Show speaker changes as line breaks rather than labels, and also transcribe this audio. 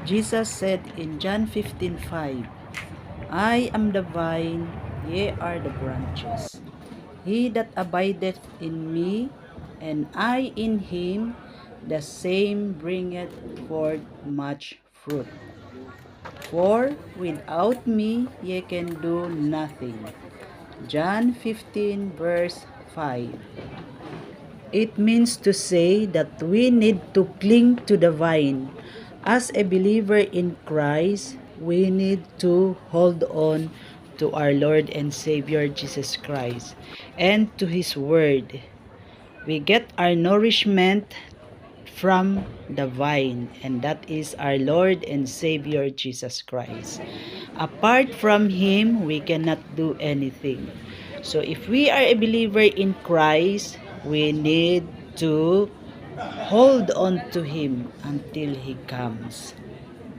Jesus said in John 15:5, I am the vine, ye are the branches. He that abideth in me, and I in him, the same bringeth forth much fruit. For without me ye can do nothing. John 15 verse 5. It means to say that we need to cling to the vine. As a believer in Christ, we need to hold on to our Lord and Savior Jesus Christ and to His Word. We get our nourishment from the vine, and that is our Lord and Savior Jesus Christ. Apart from Him, we cannot do anything. So if we are a believer in Christ, we need to hold on to Him until He comes.